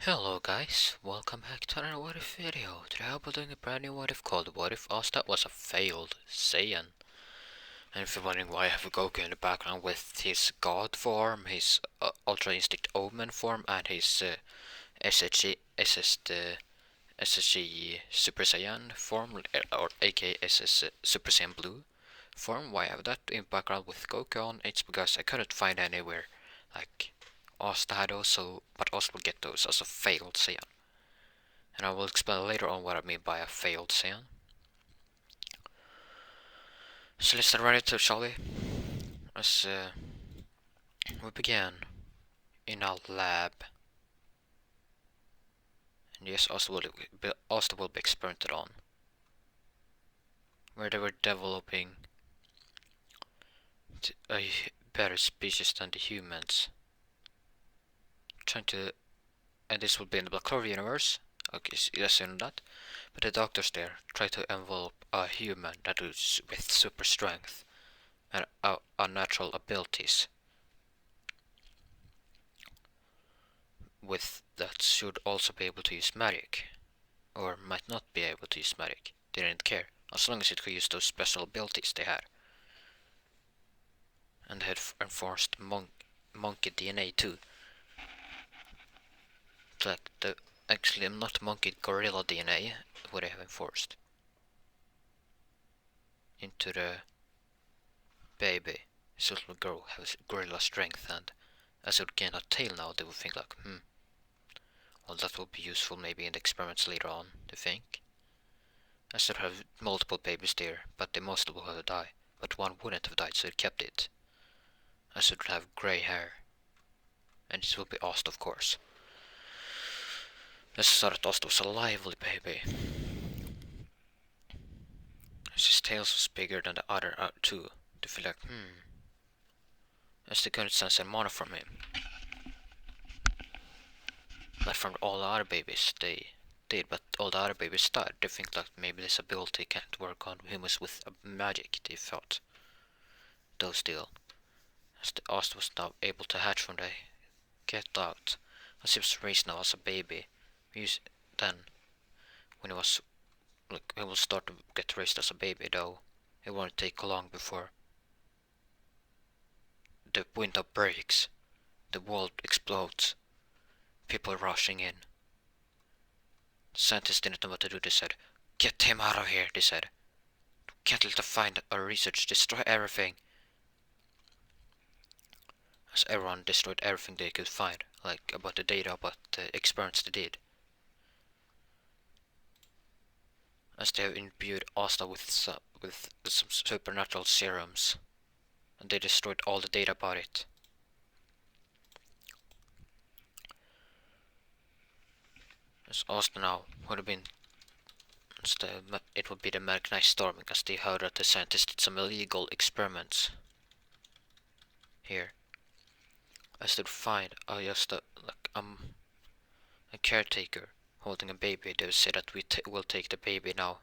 Hello guys, welcome back to another what if video. Today I'll be doing a brand new what if called What If Asta Was a Failed Saiyan. And if you're wondering why I have a Goku in the background with his God form, his Ultra Instinct Omen form, and his SSG Super Saiyan form, or aka SS Super Saiyan Blue form, why I have that in background with Goku on, it's because I couldn't find anywhere like Asta had also, but also will get those as a failed Saiyan. And I will explain later on what I mean by a failed Saiyan. So let's get right into it, shall we? As we begin in our lab, and yes, Asta will be experimented on, where they were developing a better species than the humans, trying to, and this will be in the Black Clover universe. Okay, yes, you know that. But the doctors there try to envelop a human that is with super strength and unnatural abilities with that should also be able to use magic, or might not be able to use magic. They didn't care, as long as it could use those special abilities they had. And they had enforced monkey DNA too. Like actually not monkey, gorilla DNA would they have enforced into the baby. This little girl has gorilla strength, and as it would gain a tail now, they would think like, well, that will be useful maybe in the experiments later on, they think. I should have multiple babies there, but they most will have died. But one wouldn't have died, so it kept it. I should have grey hair. And this will be Asta, of course. Let's start that Asta was a lively baby. His tail was bigger than the other two. They feel like, as they couldn't sense any mana from him. But from all the other babies, they did, but all the other babies died. They think that maybe this ability can't work on humans with magic, they thought. Though still, as the Asta was now able to hatch when they get out, as he was raised now as a baby. Then, when he was, like, he will start to get raised as a baby, though it won't take long before the window breaks, the world explodes, people rushing in. The scientists didn't know what to do. They said, "Get him out of here," they said. "Can't let them find our research, destroy everything." As everyone destroyed everything they could find, like about the data, about the experiments they did. As they have imbued Asta with some supernatural serums, and they destroyed all the data about it. As Asta now would have been, it would be the mechanized storming, as they heard that the scientists did some illegal experiments here. As they'd find just a caretaker holding a baby, they would say that we will take the baby now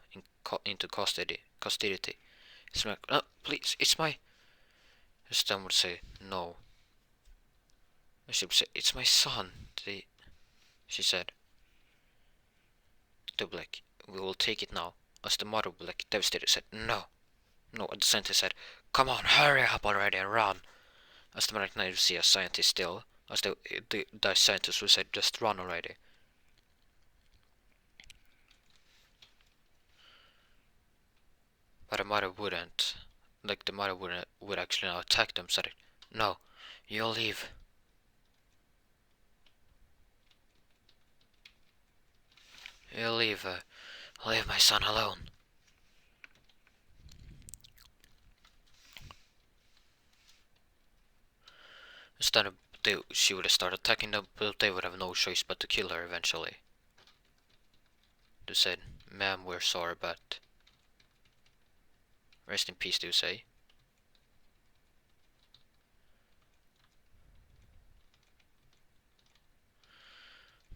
into custody. It's like, "Oh, please, it's my..." Stan would say, "No." She would say, "It's my son." She said, they'd be like, "We will take it now." As the mother would be like devastated, said, "No." No, and the scientist said, "Come on, hurry up already and run." As the mother would see a scientist still, as the scientist would say, "Just run already." But the mother wouldn't. Like, the mother would actually now attack them, said, "No, you'll leave." You'll leave my son alone. Instead of she would have started attacking them, but they would have no choice but to kill her eventually. They said, "Ma'am, we're sorry, but..." Rest in peace, do you say?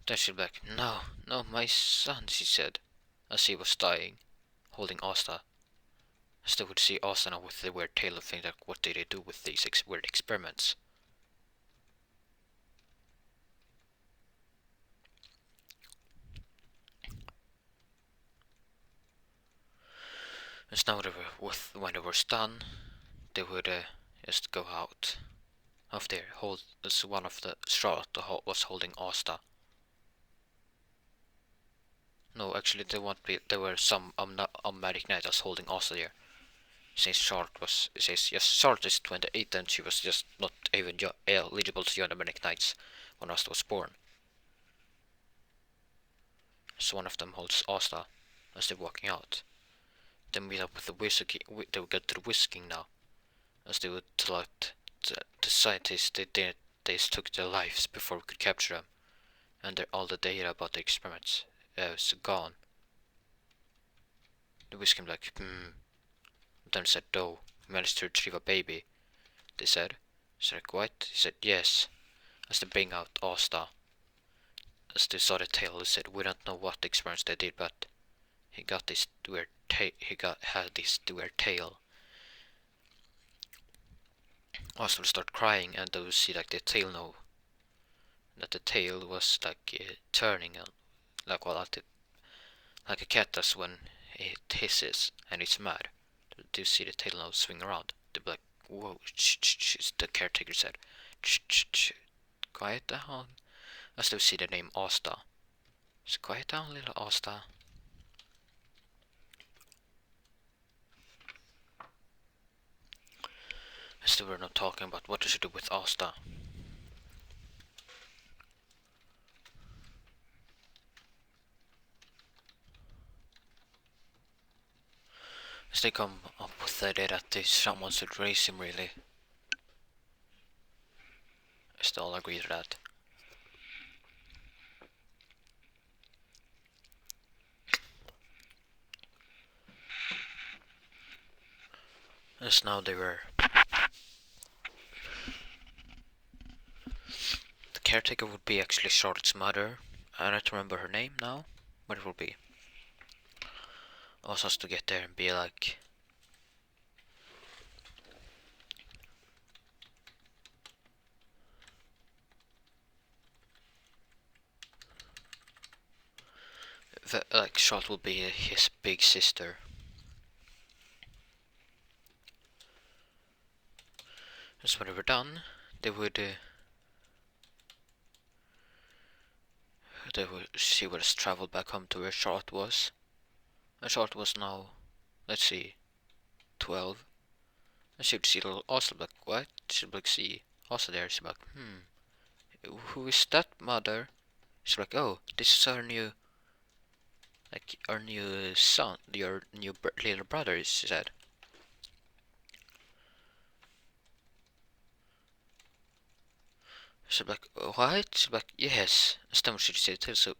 Then she'd be like, "No, no, my son," she said, as he was dying, holding Asta. As they would see Asta now with the weird tail, of think like, what did they do with these weird experiments? And now when they were done, they would just go out of there. As one of the Charlotte was holding Asta. No, actually, they won't be. There were some Magic Knight was holding Asta there. Since yes, Charlotte is 28, and she was just not even eligible to join the Magic Knights when Asta was born. So one of them holds Asta as they're walking out. They meet up with the whisky. They would get to the whisking now, as they would let the scientists. They took their lives before we could capture them, and all the data about the experiments is gone. The whiskey like, Then said, "No, we managed to retrieve a baby." They said. "Said what?" He said, "Yes." As they bring out Asta, as they saw the tail, they said, "We don't know what experiments they did, but he got this weird had this weird tail." Asta will start crying, and they will see like the tail know that the tail was like turning, like like a cat does when it hisses and it's mad. They see the tail now swing around. They'll be like, "Whoa, shh," the caretaker said. Shh, quiet down. As they see the name Asta. So quiet down, little Asta. As they were not talking about what they should do with Asta. As they come up with the idea that someone should raise him really. As they all agree to that. As now they were. The caretaker would be actually Charlotte's mother. I don't remember her name now, but it will be. Also has to get there and be like, Charlotte will be his big sister. Just when they were done, they would she would have traveled back home to where Charlotte was. And Charlotte was now, let's see, 12. And she would see little Asta like, what? She'd like see Asta there. She'd be like, who is that, mother? She's like, oh, this is our new son, your new little brother, she said. She'd be like, what? She'd be like, yes. And then she'd say too, so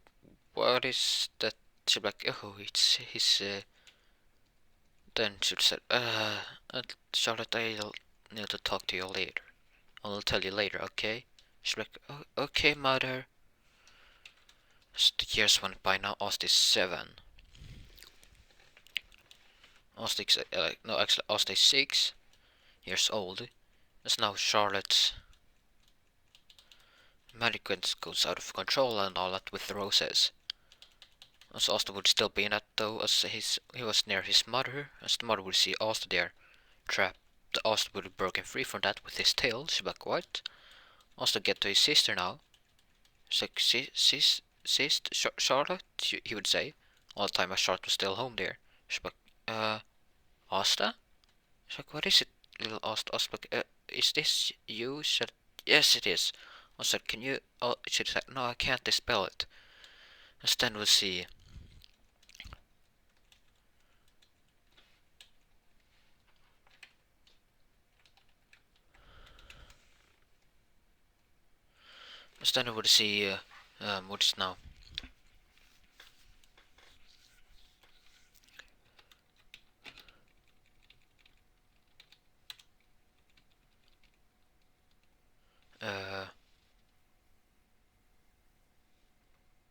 what is that? She'd be like, oh, it's his, Then she'd say, Charlotte, I'll need to talk to you later. I'll tell you later, okay? She'd be like, oh, okay, mother. As the years went by, now Asta is 7. Asta is, no, actually, Asta is 6 years old. As now Charlotte's mannequins goes out of control and all that with the roses. As Asta would still be in that though, as he was near his mother, as the mother would see Asta there, trapped. The Asta would have broken free from that with his tail. She'd be like, what? Asta get to his sister now. She's like, Charlotte, he would say, all the time as Charlotte was still home there. She's like, Asta? She's like, what is it, little Asta? Asta like, is this you? She said, yes, it is. I said, can you? Oh, she said, no, I can't spell it. And then we'll see. And then we'll see. What is now?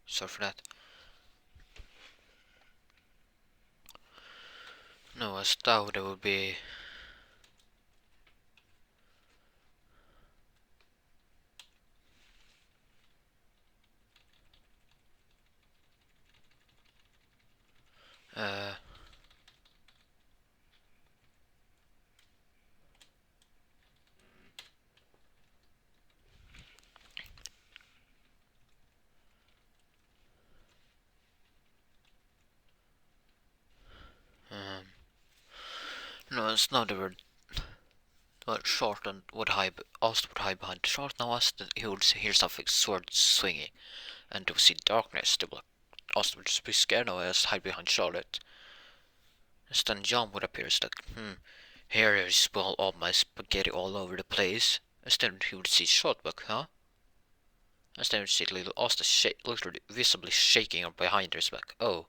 Sorry for that. No, as though there would be. Uh, So now they were short and would hide. Asta would hide behind the short. Now Asta he would hear something sword swinging, and they would see darkness. They would Asta would just be scared now and hide behind Charlotte. And then John would appear. It's like, here is spill all my spaghetti all over the place. Instead he would see Charlotte, like, huh? Instead he'd see little Asta literally visibly shaking her behind her. It's like, oh,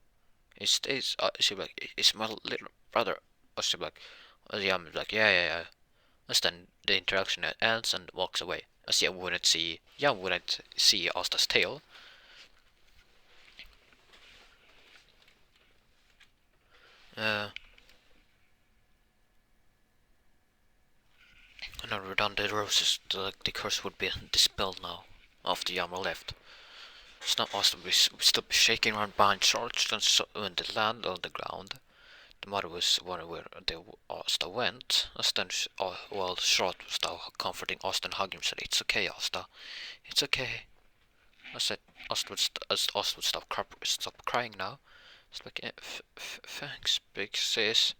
she'd be like, it's my little brother. Or she'd be like, oh, yeah, I'm like, yeah. And then the interaction ends and walks away. As Jan wouldn't see Asta's tail. And now we're done. The roses, the curse would be dispelled now after Yammer left. So now Asta would still be shaking around behind Charles and when they land on the ground. The mother was wondering where Asta went. As then, while Charlotte was now comforting Asta and hugging him, said, "It's okay, Asta. It's okay." I said, Asta would stop crying now. It's like, thanks, big sis.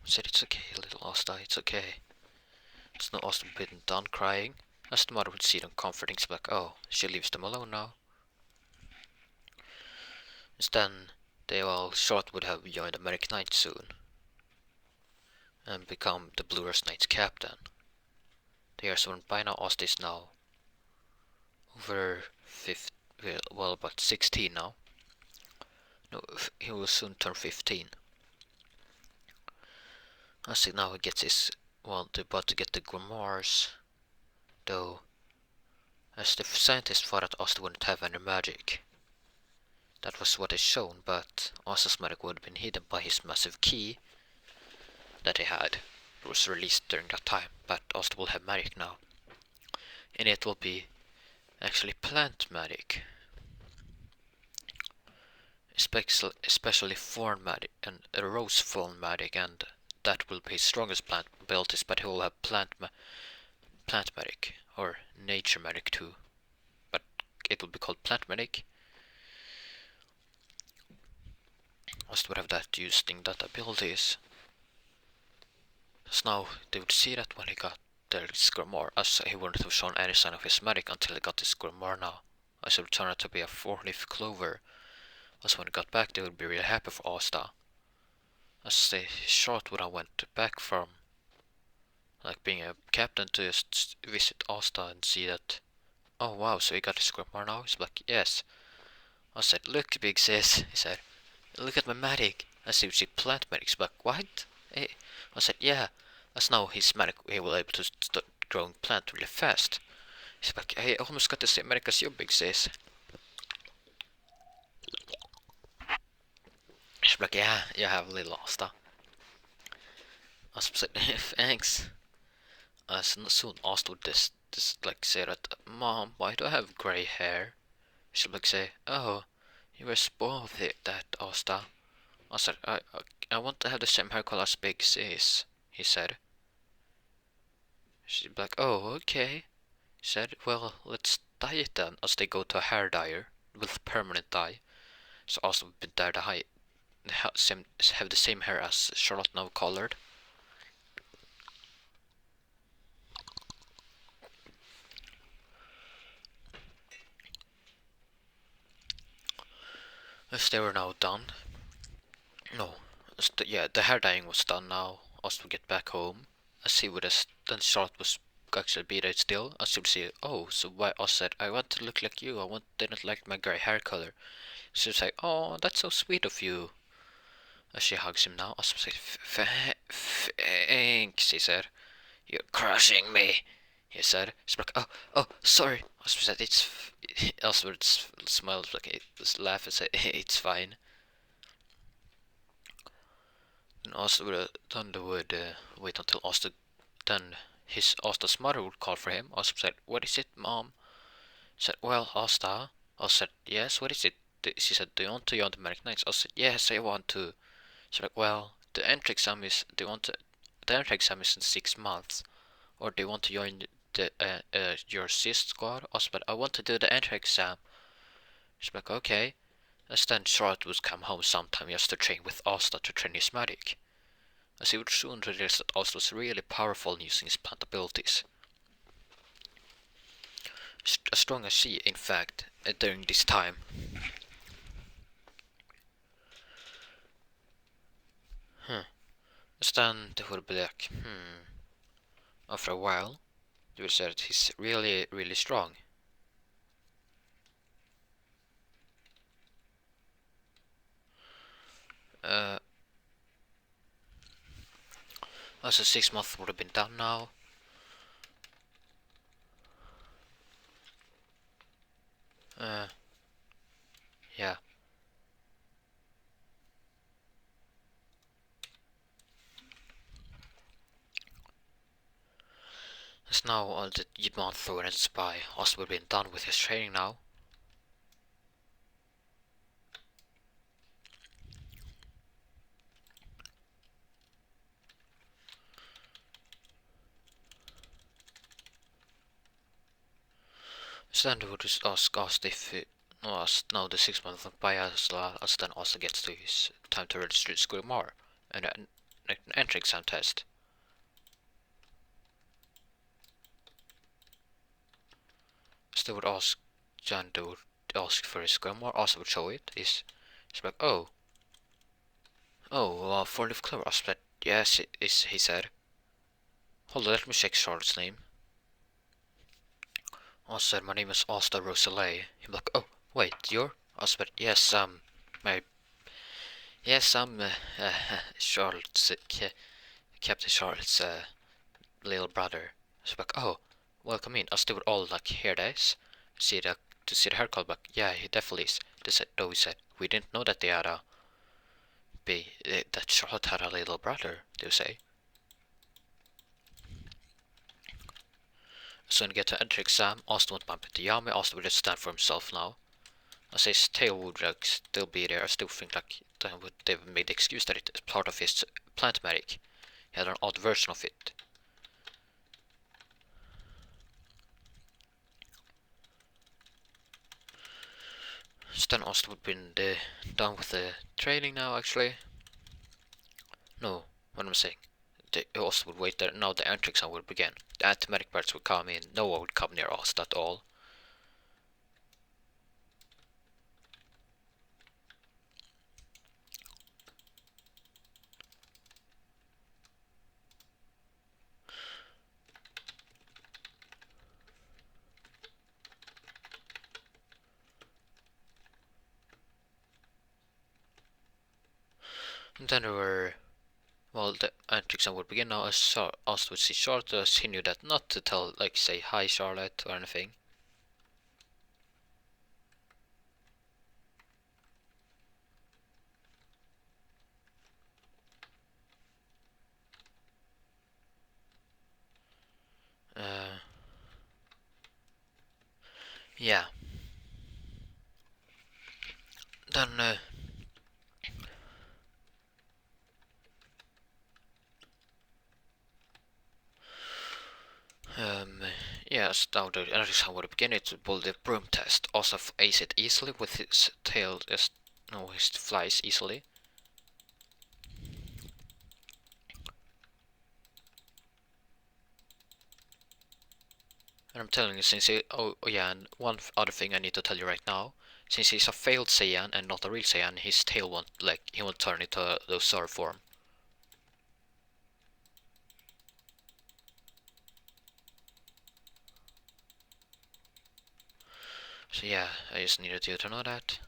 I said, it's okay, little Asta, it's okay. It's not Asta been done crying. As the mother would see them comforting, it's like, oh, she leaves them alone now. Instead, they all short would have joined American Knight soon. And become the Blue Earth Knight's captain. They are soon by now, Asta is now over 50, well, about 16 now. No, he will soon turn 15. I see now he gets his, well, they're about to get the grimoires, though, as the scientists thought that Asta wouldn't have any magic. That was what is shown, but Asta's magic would have been hidden by his massive key that he had. It was released during that time, but Asta will have magic now. And it will be actually plant magic. Especially thorn magic and rose thorn magic, and that will be his strongest plant abilities, but he will have plant magic, or nature magic too. But it will be called plant magic. Asta would have that using that abilities. So now they would see that when he got their grimoire, as he wouldn't have shown any sign of his magic until he got his grimoire now. As it would turn out to be a 4-leaf clover. As when he got back, they would be really happy for Asta. As they short when I went back from like being a captain to just visit Asta and see that, oh wow, so he got his grimoire now? He's like, yes. I said, look, big sis, he said, look at my magic. I said, you see plant magic? He's like, what? I said, yeah. As now his magic, he will able to start growing plant really fast. He's like, I almost got the same magic as you, big sis. She's like, yeah, you have a little Asta. I said, thanks. Soon Asta would just like say that, Mom, why do I have grey hair? She'd like say, oh, you were spoiled with that, Asta. I said, I want to have the same hair color as Big Sis, he said. She'd be like, oh, okay. He said, well, let's dye it then, as they go to a hair dyer with permanent dye. So Asta would be there to have the same hair as Charlotte now colored. As they were now done. No, the hair dyeing was done now. As we get back home, as he would have, then Charlotte was actually be there still. As she would say, oh, so why I said, I want to look like you, didn't like my grey hair color. She would say, oh, that's so sweet of you. As she hugs him now, As would say, thanks, he said. You're crushing me, he said. She's like, oh, sorry. As said, Oswald smiled like it was laugh and said, it's fine. And Oswald Thunder would wait until Asta's mother would call for him. Oswald said, what is it, Mom? She said, well, Asta. I said, yes, what is it? She said, do you want to join the American Knights? I said, yes, I want to. She said, well, the entry exam is, the entry exam is in 6 months. Or do you want to join your sis squad? I said, I want to do the entry exam. She's like, okay. And then Charlotte would come home sometime just to train with Asta to train his magic. as he would soon realize that Asta was really powerful in using his plant abilities. As strong as she, in fact, during this time. Then they would be like, after a while, they would say that he's really, really strong. Also 6 months would have been done now. Yeah. As now all the month through and spy, Asta would have been done with his training now. So then they would just ask Asta if now the 6 months went by as then Asta gets to his time to register to school more and an entry exam test. So they would ask John they would ask for his grandma, Asta would show it. He's like, oh, 4-leaf clover. Asta said, yes, it is, he said. Hold on, let me check Charlotte's name. Asta said, my name is Asta Rosalie. He'd be like, oh, wait, you're? Asta said, yes, I'm Charlotte's, Captain Charlotte's little brother. So like, oh, welcome in. Us they would all like hear this, see the haircut. Like, yeah, he definitely is. They said, no, he said, we didn't know that they had that Charlotte had a little brother. They would say. So when he get to enter exam, Austin would bump into Yami. Austin would just stand for himself now. As his tail would like still be there. I still think like they would made the excuse that it is part of his plant magic. He had an odd version of it. So then Asta would been done with the training now, actually. No, what am I saying? They also would wait there. Now the entry exam would begin. The anti-medic birds would come in. No one would come near Asta at all. And then there were... Well, the entry exam would begin now as Asta would see Charlotte, as he knew that not to tell, like, say hi Charlotte or anything. Yeah. Then, yes, now the entry exam would begin. It would pull the broom test. Also ace it easily with his tail, just, no, his flies easily. And I'm telling you, since he, oh yeah, and one other thing I need to tell you right now, since he's a failed Saiyan and not a real Saiyan, his tail won't, like, he won't turn into the Sar form. So yeah, I just needed you to know that.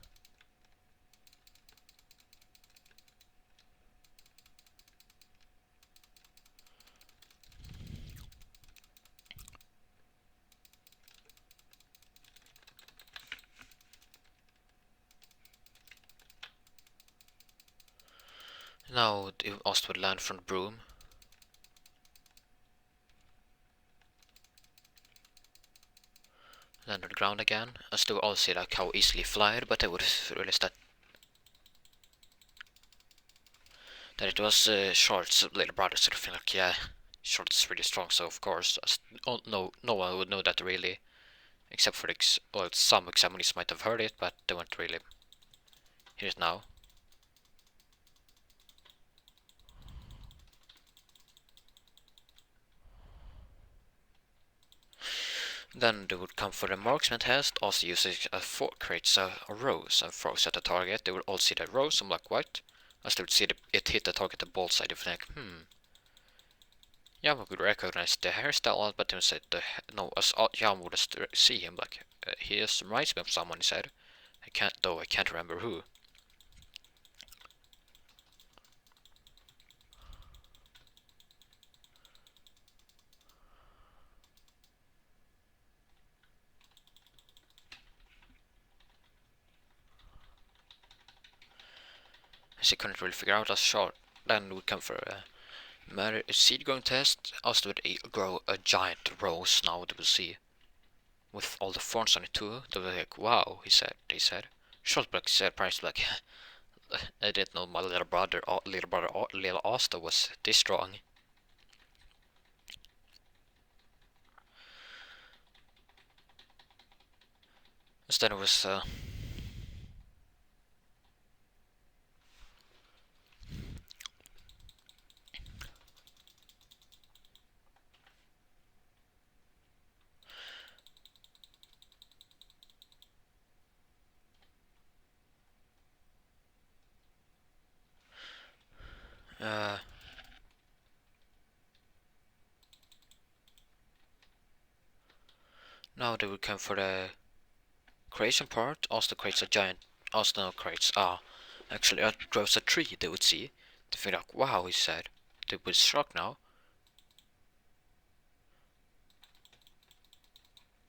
Now the Ost would land from the broom. Land on the ground again. I still all see like how easily fly, but I would realize that it was Short's little brother, sort of thing. Like, yeah, Short's really strong, so of course, no one would know that really, except for well, some examinees might have heard it, but they won't really hear it now. Then they would come for the marksman test, also using a four creates a rose and throws at the target. They would all see the rose. I'm like, what? As they would see it hit the target the bullseye. They would think, yeah, we would recognize the hairstyle, but then said no. As Jan would see him like he just reminds me of someone. He said, I can't remember who. As he couldn't really figure out a shot. Then would come for a seed growing test. Also would grow a giant rose. Now they will see with all the thorns on it too. They were like, wow, they said. Shortblock said, price like, I didn't know my little Asta was this strong. Instead it was, uh, now they would come for the creation part. Asta creates a giant, Asta creates, actually grows a tree, they would see. They feel like, wow, he said. They would shocked now.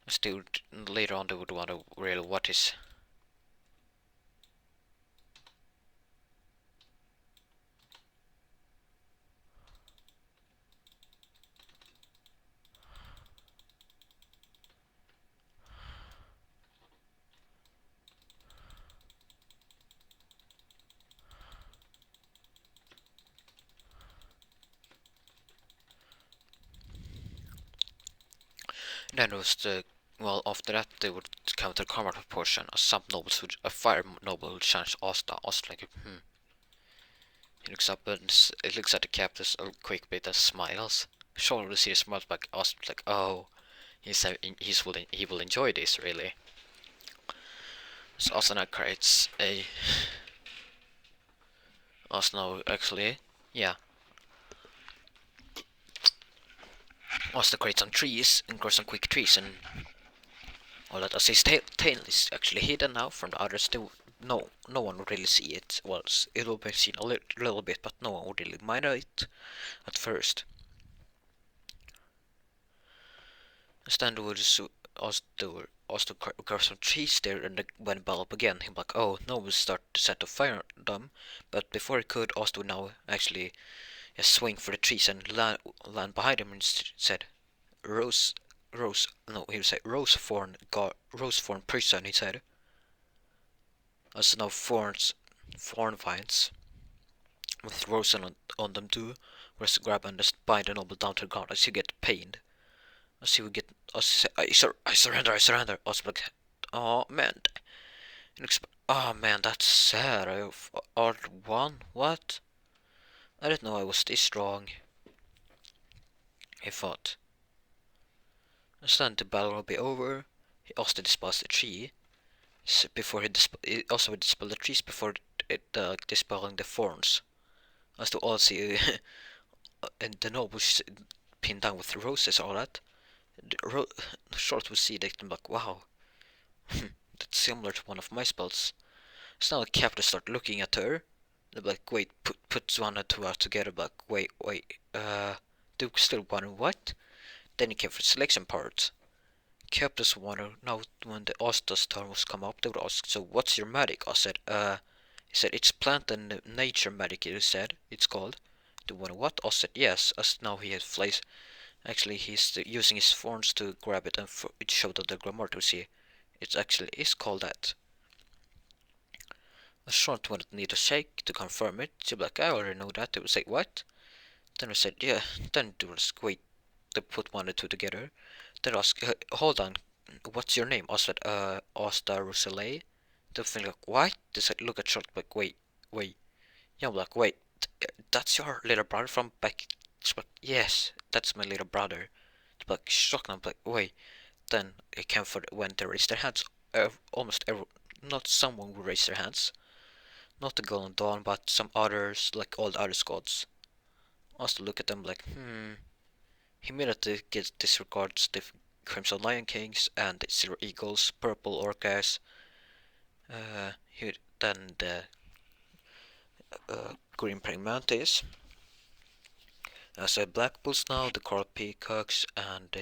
Still, later on they would wonder really what is. Then it was the, well, after that they would come to the combat portion. A fire noble would challenge Asta. Asta like, He looks up and it looks at the captain a quick bit and smiles. Sure to see a smile like Asta like, oh, he will enjoy this really. So Asta now creates a. Asta now actually, yeah. Asta creates some trees and grows some quick trees and all that. As his tail is actually hidden now from the others. No one would really see it. Well, it will be seen a little bit, but no one would really mind it at first. Stand would also grow some trees there, and when bell up again, he'd be like, oh, no, we'll start to set a fire on them. But before he could, Asta would now actually swing for the trees and land behind him and said, Rose, no, he would say Rose Thorn Prison, he said. As now thorn vines with roses on them too, whereas grab and just bind the noble down to the ground as you get pained. As you would get, I surrender, I surrender. As like, oh man, oh man, that's sad. I've won. What? I didn't know I was this strong. He thought. And then the battle will be over. He also dispels the tree. Before he also would dispel the trees before dispelling the thorns. As to all see and the nobles pinned down with roses, all that. The short would see that and like, wow, that's similar to one of my spells. So now the captain start looking at her. They're like, wait, put one and two out together. Like, wait, do still wonder what? Then he came for the selection part. Captain's wonder now when the Asta's turn was come up, they would ask, so what's your magic? I said, he said, it's plant and nature magic, he said, it's called. The wonder what? I said, yes, as now he has flies. Actually, he's using his thorns to grab it and it showed on the grammar to see. It actually is called that. A short one need a shake to confirm it. She'd be like, I already know that. They would say, what? Then we said, yeah. Then they would wait. They put one and two together. Then ask, hold on, what's your name? I said, Asta Rosalie. They think like, what? They said, look at short, like, wait. Yeah, I'm like, wait, that's your little brother from back? She's like, yes, that's my little brother. Like, shocked. I'm like, wait, then it came for when they raised their hands. Almost every, not someone would raise their hands. Not the Golden Dawn, but some others, like all the other gods. Also look at them like, He immediately disregards the Crimson Lion Kings and the Silver Eagles, Purple Orcas, then the Green Praying Mantis. So Black Bulls now, the Coral Peacocks, and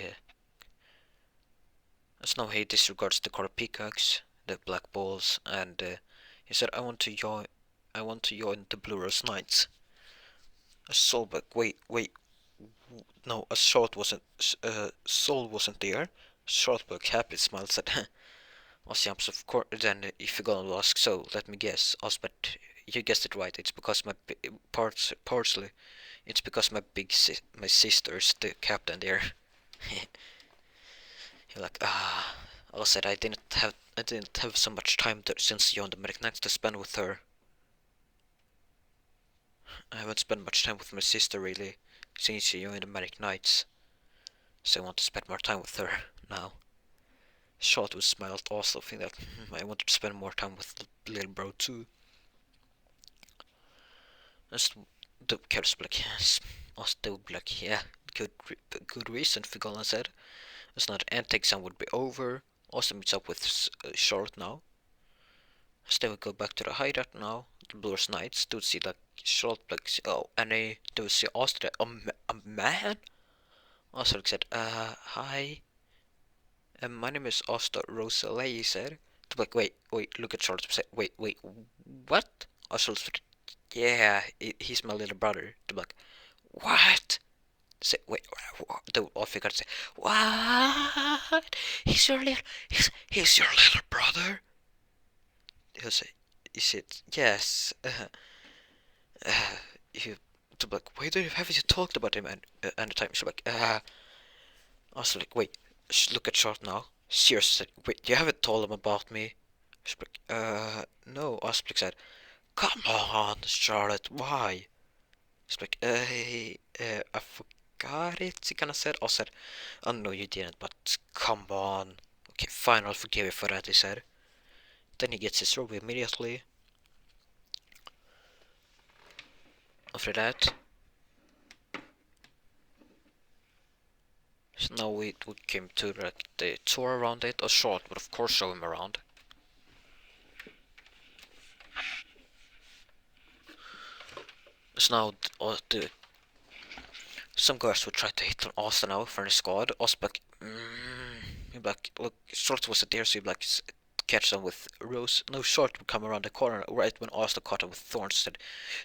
so now he disregards the Coral Peacocks, the Black Bulls, and he said, I want to join the Blue Rose Knights. Soulback, wait, no, a short wasn't, Soul wasn't there. Shortback happy smiled, said, Ossiamps, of course, then if you're gonna ask, so let me guess, Osbert, you guessed it right, it's because partially, it's because my sister's the captain there. You're like, I said I didn't have so much time since you joined the Medic Knights to spend with her. I haven't spent much time with my sister really, since you joined the Medic Knights, so I want to spend more time with her now. Short was smiled also, thinking that I wanted to spend more time with little bro too. Just the characters like, yes, also like, yeah, good reason, Figolan said. It's not end exam would be over. Also meets up with Charlotte now. So they would go back to the hideout now. The Blues Knights to see like Charlotte like, oh, and they would see Asta, a man. Also like said, hi. My name is Asta Rosalie, he said. Like, wait, look at Charlotte. Say, wait, what? Also, yeah, he's my little brother. To like, what? Say, wait, the officer say, what? He's your little, he's your little brother. He'll say, is it? Yes. You, to like, why haven't you talked about him and the time? She's like, also like, wait, look at Short now. Seriously, wait, you haven't told him about me. She's like, no. Asplik said, come on, Charlotte, why? She's like, I forgot it, he kinda said. I said, oh no, you didn't, but come on. Okay, fine, I'll forgive you for that, he said. Then he gets his robe immediately. After that, so now we came to like the tour around it. A short, but of course show him around. So now some guys would try to hit on Asta now for the squad. Asta like, like, look, Short was there, so he'd like catch them with Rose. No, Short would come around the corner right when Asta caught him with Thorns. Said,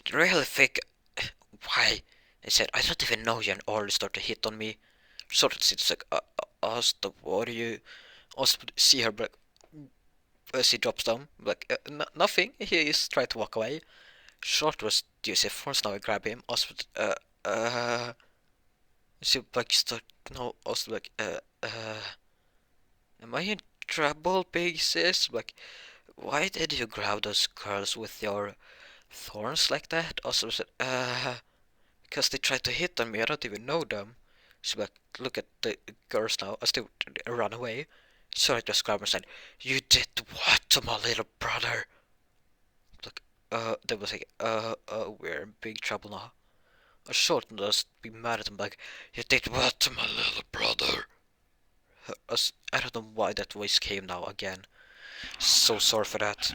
"Do you really think? Why?" He said, "I don't even know you, and already start to hit on me." Short would sit like, Asta, what are you? Asta would see her, but as he drops down, like, nothing. He is trying to walk away. Short was using Thorns now. I grab him. Asta would, she like start no also like am I in trouble, big sis? Like, why did you grab those girls with your thorns like that? Also said, because they tried to hit on me, I don't even know them. She's like, look at the girls now, I still run away. So I just grabbed her and said, you did what to my little brother? Like, they was like, we're in big trouble now. A short and just be mad at him like, you did what to my little brother? I don't know why that voice came now again. So sorry for that.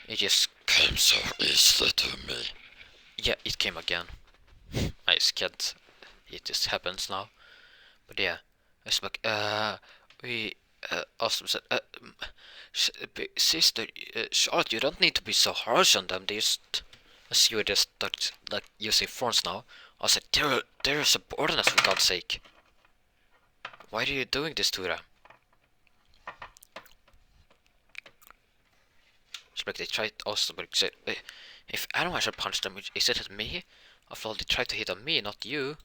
It just came so easily to me. Yeah, it came again. I just can't. It just happens now. But yeah, it's like, we, Austin said, sister, Charlotte, you don't need to be so harsh on them. They just, as you just start, like, using phones now. I said, they're subordinates for God's sake. Why are you doing this to them? It's like they tried also, but said, if anyone should punch them, is it at me? After all, they tried to hit on me, not you.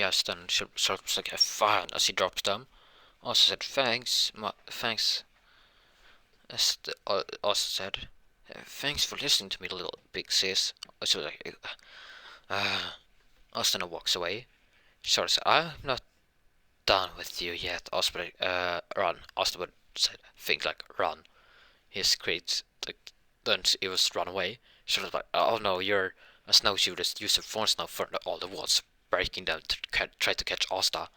yes, then she sort of like, fine, as he drops them. Asta said, thanks, thanks, as Asta said, thanks for listening to me, little big sis. She was like, Asta now walks away. She sort of said, I'm not done with you yet, Asta, run. Asta would say, think like, run. He screeched, like, then he was run away. She was like, oh no, you're a snowshoe, just use your phones now for all the walls breaking down to try to catch Asta.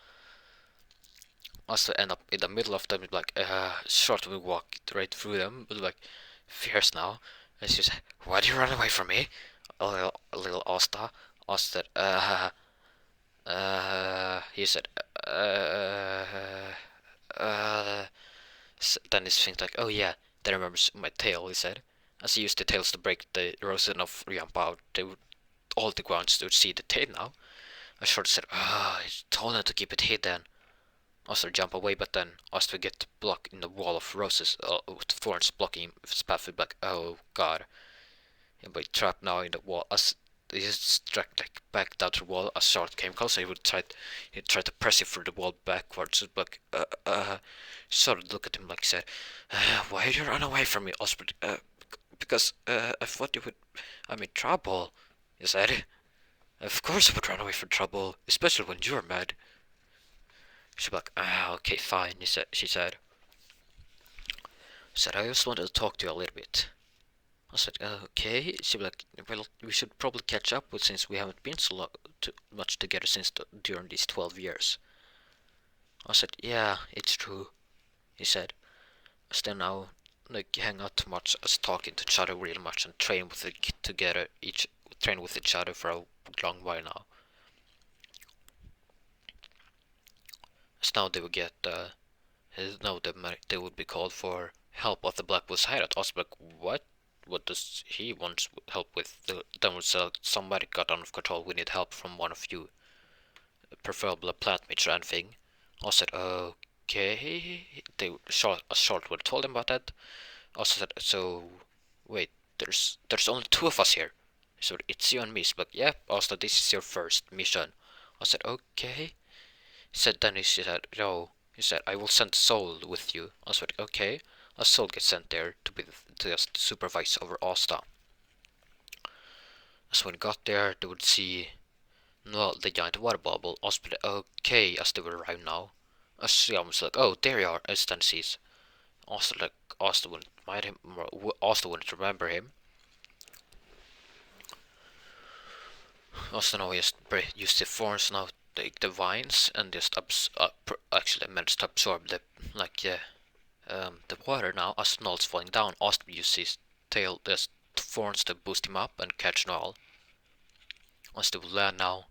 Asta end up in the middle of them, like, short will walk right through them, but like, fierce now. And she's like, why do you run away from me? A little Asta. Asta, he said, then he thinks like, oh yeah, that remembers my tail, he said. As he used the tails to break the roses of jump out, they would, all the grounds would see the tail now. I sort of said, I told him to keep it hidden. Oster jump away, but then Oster get blocked in the wall of roses, with thorns blocking his path. Like, oh god, he'll be trapped now in the wall. As he struck like back down to the wall, as Charlotte came closer, he'd try to press it through the wall backwards. Like, Charlotte looked at him like said, why did you run away from me, Oster? Because I thought you would. I'm in trouble, he said. Of course I would run away from trouble, especially when you're mad. She'd be like, okay, fine, she said. I just wanted to talk to you a little bit. I said, okay. She'd be like, well, we should probably catch up with since we haven't been too much together during these 12 years. I said, yeah, it's true, he said. Still now, like, hang out too much as talking to each other real much and train with each other for a long while now. So now they would get, they would be called for help of the Blackwoods hideout. I was like, what? What does he want help with? Then was somebody got out of control. We need help from one of you, preferably a plant mage or anything. I said, okay. A short would have told him about that. I said, so wait, there's only two of us here. So it's you and me. So like, yeah. Also, this is your first mission. I said, okay. He said, then he said, no. He said, I will send Soul with you. I said, okay. A Soul gets sent there to just supervise over Asta. So when he got there, they would see, well, the giant water bubble. Asta would, okay, as they would arrive now. As almost like, oh, there you are. As then sees Asta, like, Asta wouldn't mind him. Asta wouldn't remember him. Asta now just used the thorns now, the vines, and just actually managed to absorb the water now. As Null's falling down, Asta uses his tail, the thorns to boost him up and catch Null. Asta will land now.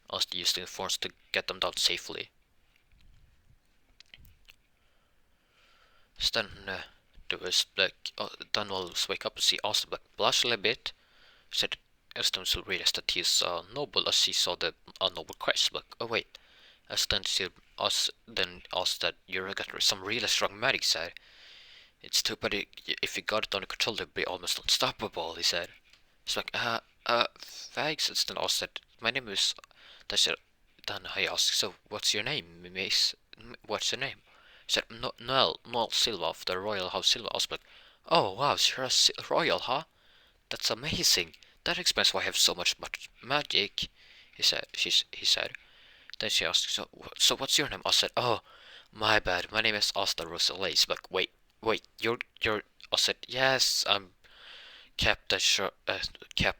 Asta using the thorns to get them down safely. So then there was like, then Null wake up and see Asta like blush a little bit. Said, Aston will realize that he's noble as he saw the noble quest. Like, oh wait, Aston then asked that you're got some really strong magic. Said, it's too bad if you got it under control, they'd be almost unstoppable. He said. He's like, thanks. Aston asked that my name is. Then I asked, so what's your name, miss? What's your name? He said, Noel Silva of the Royal House Silva. I was like, oh wow, so you're a royal, huh? That's amazing. That explains why I have so much magic, he said. He said. Then she asked, so what's your name? I said, oh, my bad. My name is Asta Rosa Lace. Like, wait, you're. I said, yes, I'm Captain.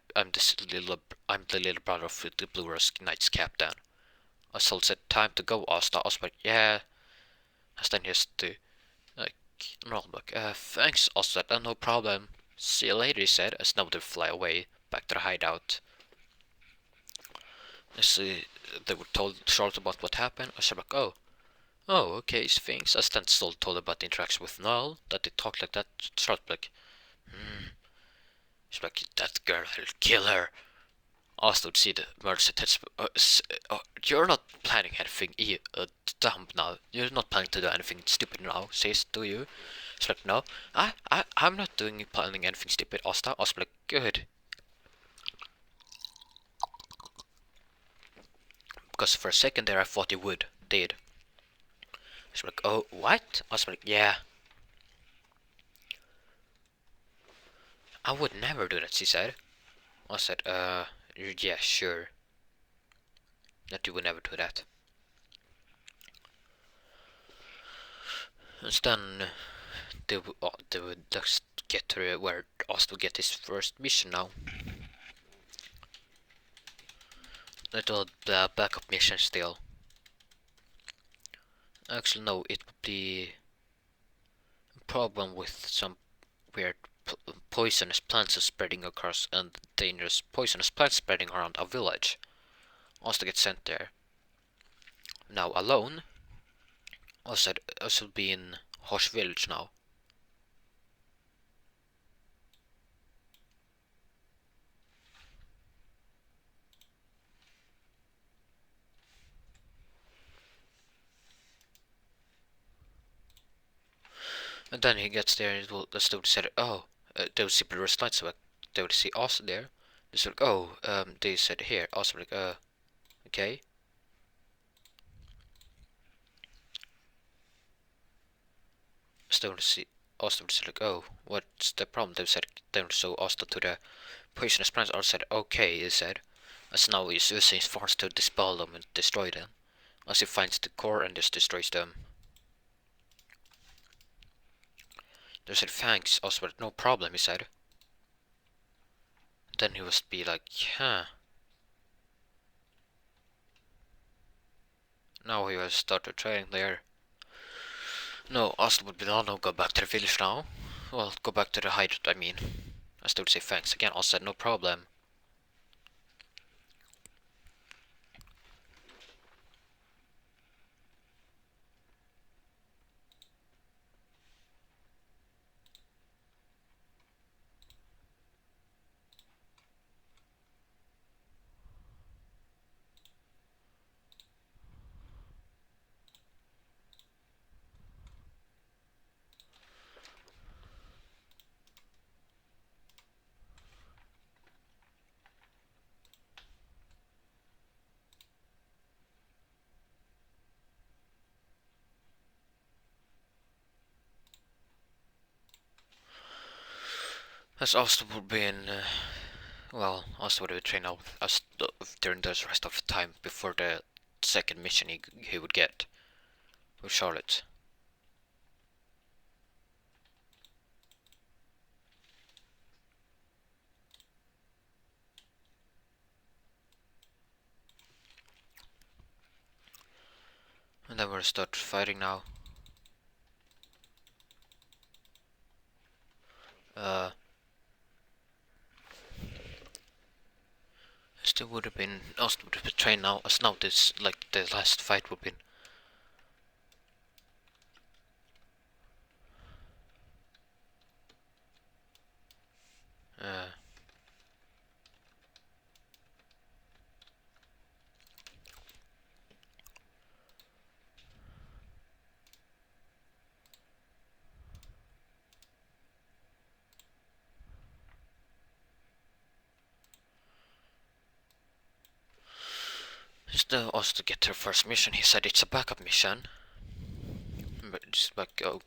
I'm the little brother of the Blue Rose Knights captain. I said, time to go, Asta. I was like, yeah. And then just like, thanks, Asta. No problem. See you later, he said, as now they fly away back to the hideout. They were told short about what happened. I said like, oh, okay, thanks. As then still told about the interaction with Null, that they talked like that. Short like, she's like, that girl, I'll kill her. Also would see the murder attached. You're not planning anything dumb now. You're not planning to do anything stupid now, says, do you? She's like, no, I'm not planning anything stupid, Asta. I was like, good. because for a second there I thought he would. Did. He's like, oh, what? I was like, yeah. I would never do that, she said. I said, yeah, sure. That you would never do that. And then they would just get to where Asta will get his first mission now. Little backup mission still. Actually, no, it would be a problem with some weird poisonous plants spreading across and dangerous poisonous plants spreading around a village. Asta gets sent there. Now alone. I should be in Hosh village now. And then he gets there and it will just said, oh, they would see the light, so they would see Asta there. They said, oh, they said here. Asta like, okay. So they would see Asta would say like, oh, what's the problem? They said, they would show Asta to the poisonous plants. Asta said, okay, he said. As now he's using his force to dispel them and destroy them. As he finds the core and just destroys them. They said, thanks, Oswald, no problem, he said. Then he was be like, huh. Now he was started training there. No, Oswald would be, no, go back to the village now. Well, go back to the hideout, I mean. I still say thanks again, Oswald, no problem. As Asta would be in, well, Asta would be trained out as during the rest of the time before the second mission he would get with Charlotte. And then we'll start fighting now. Still would have been, Asta would have been trained now, as now this, like, the last fight would have been. Just also to get her first mission, he said it's a backup mission. But it's like, oh,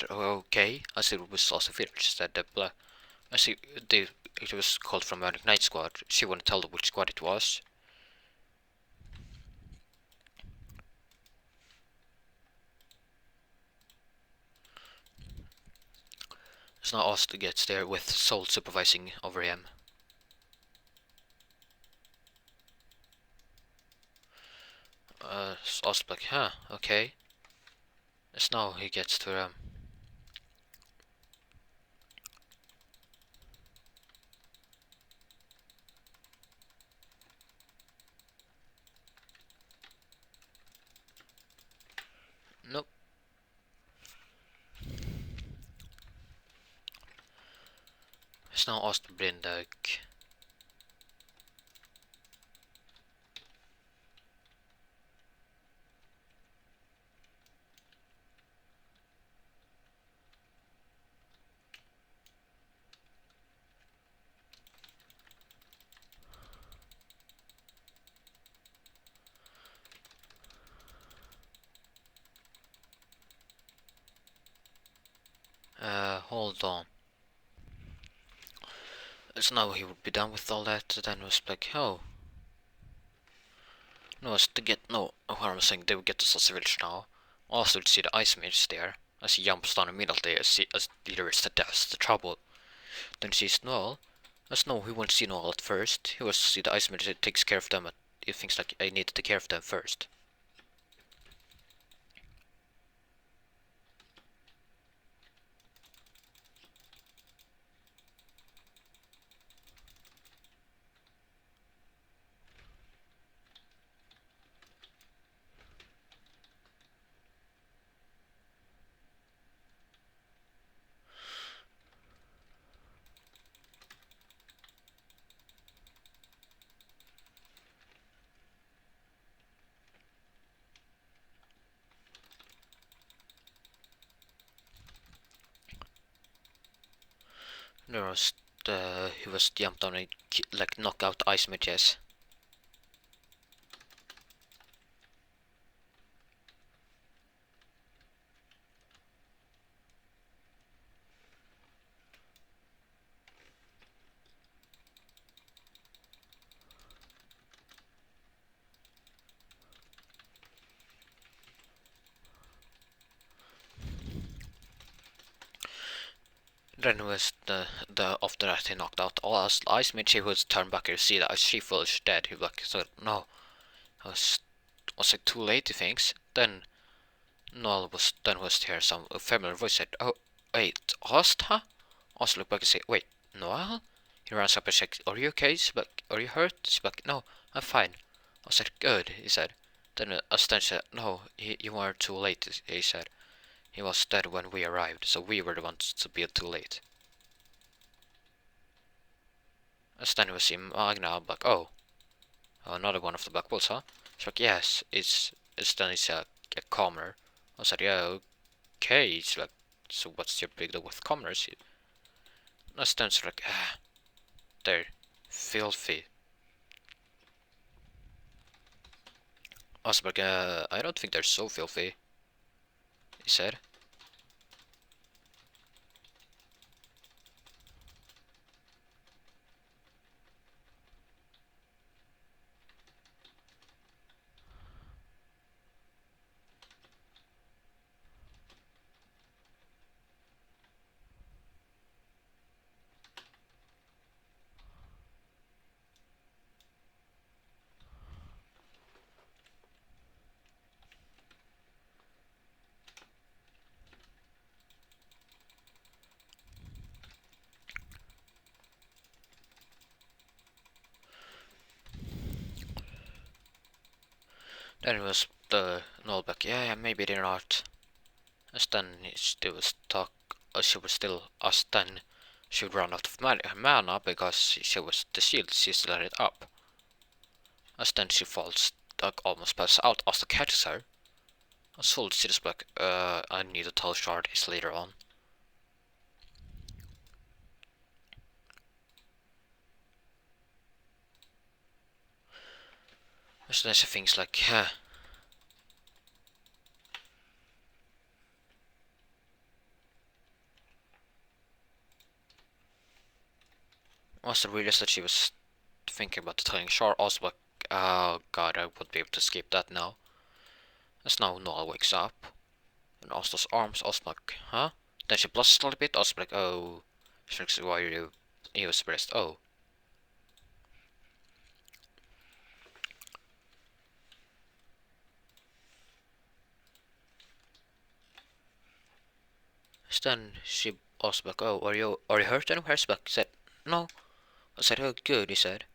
okay. I said it was also village. Said that I see it was called from a night squad. She wouldn't tell which squad it was. So now Asta gets there with Soul supervising over him. Asta like, huh, okay. So now he gets to nope. So now Asta blir like hold on. So now he would be done with all that, then it was like, oh. No, it's to get, no, what I'm saying, they would get to Sasa Village now. Also to see the ice mage there, as he jumps down immediately as there is the trouble. Then he sees Noel. As no, he won't see Noel at first. He was see the ice mage that takes care of them, he thinks like, I need to take care of them first. There was he was jumped on and like knock out ice mages. Then was the after that he knocked out all us ice mage. He was turned back and see that she was dead. He was like, so no, was it too late? He thinks. Then Noel was here. Some familiar voice said, "Oh wait, Asta?" Also looked back and said, "Wait, Noel?" He runs up and checks, "Are you okay?" She's like, "Are you hurt?" She's like, "No, I'm fine." I said, "Good," he said. Then Asta said, "No, you were too late." He said, "He was dead when we arrived, so we were the ones to be too late." Then we see Magna, like, oh, another one of the Black Wolves, huh? She's like, yes, it's then it's a commoner. I said, yeah, okay. It's like, so what's your big deal with commoners? And then she's like, ah, they're filthy. I was like, I don't think they're so filthy, he said. Then it was the Nullback, yeah, maybe they're not. As then she was stuck, she was still, as then she would run out of mana because she was the shield, she still had it up. As then she falls, like almost passes out, Asta catches her. As full she just like, I need to tell Shard this later on. As then she thinks like, Asta realized that she was thinking about telling Shard, also like, oh god, I would be able to skip that now. As now Noel wakes up, and Asta's arms, also like, huh? Then she blushes a little bit, also like, oh, she looks, why are you, he was surprised, oh. Then she asked back, oh, are you hurt anywhere? Back said, no. I said, oh, good, he said.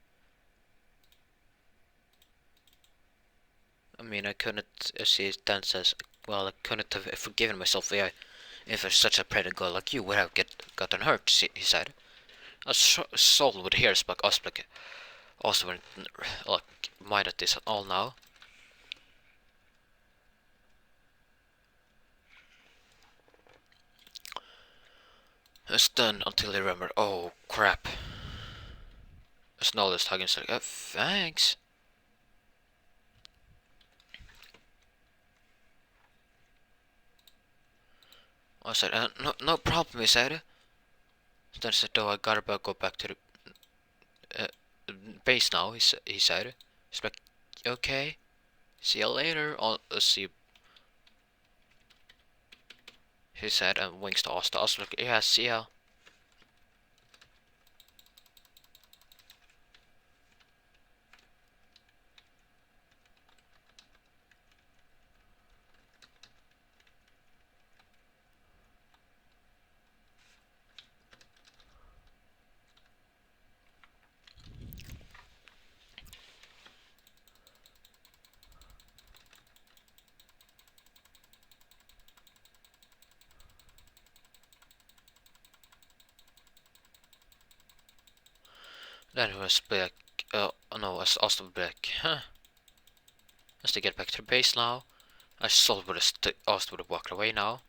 I mean, I couldn't, she then says, well, I couldn't have forgiven myself if such a pretty girl like you would have gotten hurt, he said. A soul would hear Spock, Osbeck also wouldn't like mind at this at all now. Stunned until they remember, oh crap. Snow is hugging, like, oh, thanks. I said, no problem, he said. Then I said, oh, I gotta go back to the base now, he said. He's like, okay, see you later. I'll see, he said, and winks to Asta. I was like, yeah, see ya. Then he was back, no, Asta was back, huh? As to get back to the base now. I Sol would have Asta would have walked away now.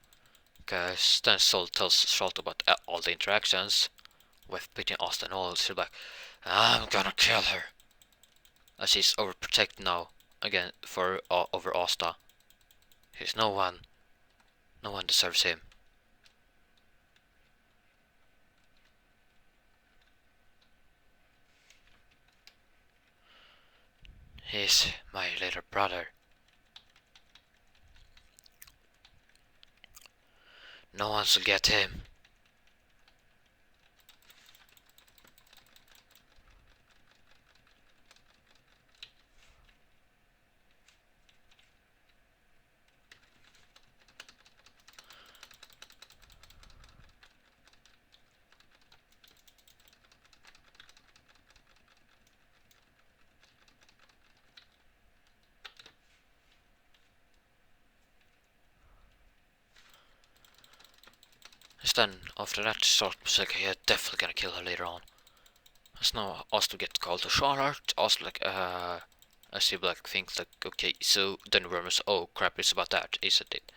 Cause then Sol tells Salt about all the interactions with between Asta and all. She's like, I'm gonna kill her. As he's overprotected now again for over Asta. He's no one deserves him. He's my little brother. No one shall get him. Then after that, Salt was like, yeah, definitely gonna kill her later on. As now Asta gets called to Charlotte. Asta like, as he like thinks like, okay, so then Wormus, oh crap, it's about that, isn't it?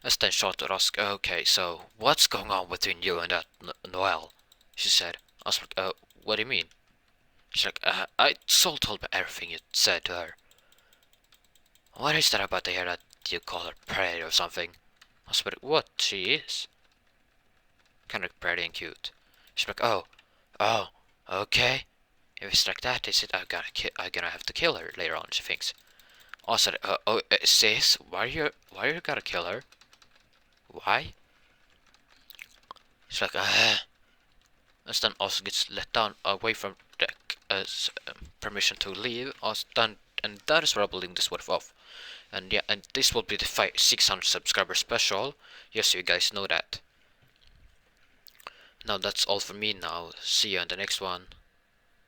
As then Charlotte asks, okay, so what's going on between you and that Noel? She said. I was like, what do you mean? She's like, Saul told me everything you said to her. What is that about to hear that you call her pretty or something? I was like, what? She is. Kind of pretty and cute. She's like, oh, okay. If it's like that, is it? I'm gonna have to kill her later on. She thinks. Also, sis, why you gotta kill her? Why? She's like, and then also gets let down away from the permission to leave. Also done, and that is where I believe this would off. And yeah, and this will be the 600 subscriber special. Just so you guys know that. Now that's all for me now. See you in the next one.